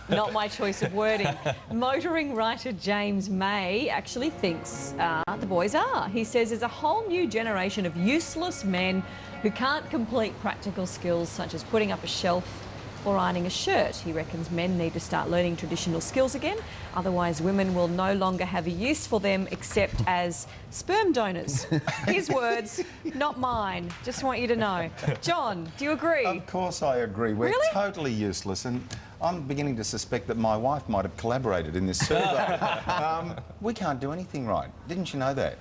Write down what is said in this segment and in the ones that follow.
Not my choice of wording. Motoring writer James May actually thinks the boys are. He says there's a whole new generation of useless men who can't complete practical skills such as putting up a shelf or ironing a shirt. He reckons men need to start learning traditional skills again, otherwise women will no longer have a use for them except as sperm donors. His words, not mine. Just want you to know. John, do you agree? Of course I agree. We're Really? totally useless, and I'm beginning to suspect that my wife might have collaborated in this survey. We can't do anything right. Didn't you know that?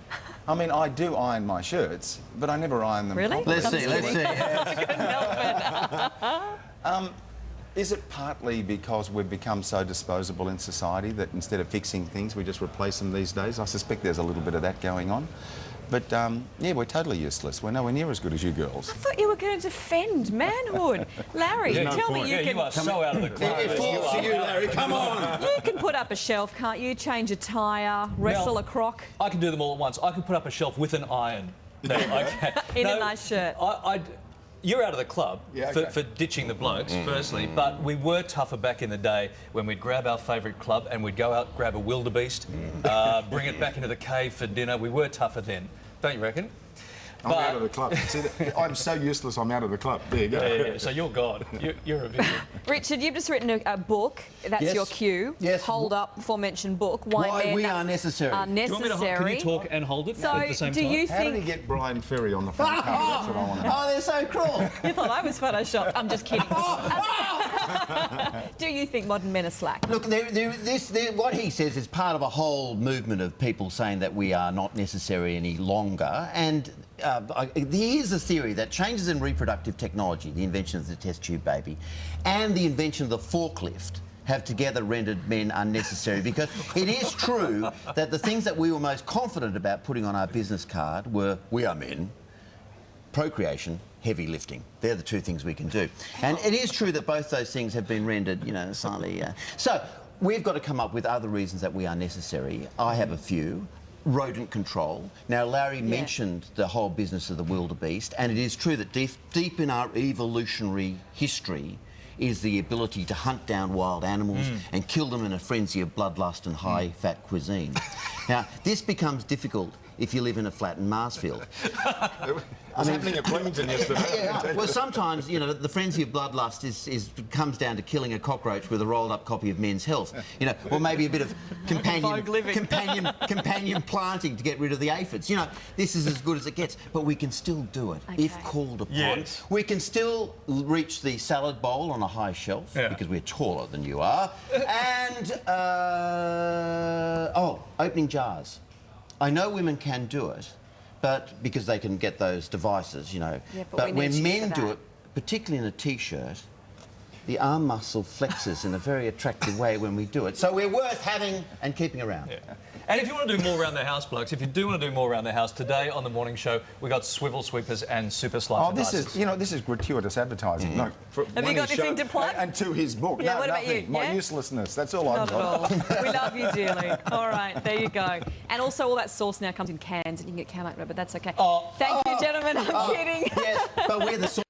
I mean, I do iron my shirts, but I never iron them Really? properly. Let's see. I couldn't help it. Is it partly because we've become so disposable in society that instead of fixing things, we just replace them these days? I suspect there's a little bit of that going on. But, yeah, we're totally useless. We're nowhere near as good as you girls. I thought you were going to defend manhood. Larry, tell me you can... You are so out of the club. It falls to you, Larry. Come on. You can put up a shelf, can't you? Change a tyre, wrestle Mel, a croc. I can do them all at once. I can put up a shelf with an iron. No, I can. In a nice shirt. You're out of the club for ditching the blokes, firstly, but we were tougher back in the day when we'd grab our favourite club and we'd go out, grab a wildebeest, bring it back into the cave for dinner. We were tougher then, don't you reckon? I'm out of the club. See, I'm so useless, I'm out of the club. There you go. Yeah. So you're God. You're a vision. Richard, you've just written a book. That's Yes. your cue. Yes. Hold up, aforementioned book. Why Men we are necessary. Are Do you want me to necessary. can you talk and hold it So, at the same do time? you How did he think... get Brian Ferry on the front cover? That's what I want to know. Oh, they're so cruel. You thought I was photoshopped. I'm just kidding. Do you think modern men are slack? Look, what he says is part of a whole movement of people saying that we are not necessary any longer. And here's a theory that changes in reproductive technology, the invention of the test tube baby, and the invention of the forklift have together rendered men unnecessary, because it is true that the things that we were most confident about putting on our business card were, we are men, procreation, heavy lifting. They're the two things we can do. And it is true that both those things have been rendered, you know, slightly... So we've got to come up with other reasons that we are necessary. I have a few. Rodent control. Now, Larry mentioned the whole business of the wildebeest, and it is true that deep in our evolutionary history is the ability to hunt down wild animals and kill them in a frenzy of bloodlust and high-fat cuisine. Now, this becomes difficult if you live in a flattened Marsfield. It's happening at Flemington yesterday. Well, sometimes, you know, the frenzy of bloodlust comes down to killing a cockroach with a rolled-up copy of Men's Health, you know, or maybe a bit of companion planting to get rid of the aphids. You know, this is as good as it gets, but we can still do it if called upon. Yes. We can still reach the salad bowl on a high shelf because we're taller than you are, and opening jars. I know women can do it, but because they can get those devices, you know. Yeah, but we need when you men for do that. it, particularly in a T-shirt, the arm muscle flexes in a very attractive way when we do it. So we're worth having and keeping around. Yeah. And if you want to do more around the house, blokes, if you do want to do more around the house, today on the morning show, we got swivel sweepers and super slicer Oh, this dices. is, you know, this is gratuitous advertising. No, Have you got anything to plug? And to his book. Yeah, no, what about nothing. you? My Yeah? uselessness. That's all I've Not at got. all. We love you dearly. All right, there you go. And also, all that sauce now comes in cans, and you can get canned, but that's okay. Thank you, gentlemen. I'm kidding. Yes, but we're the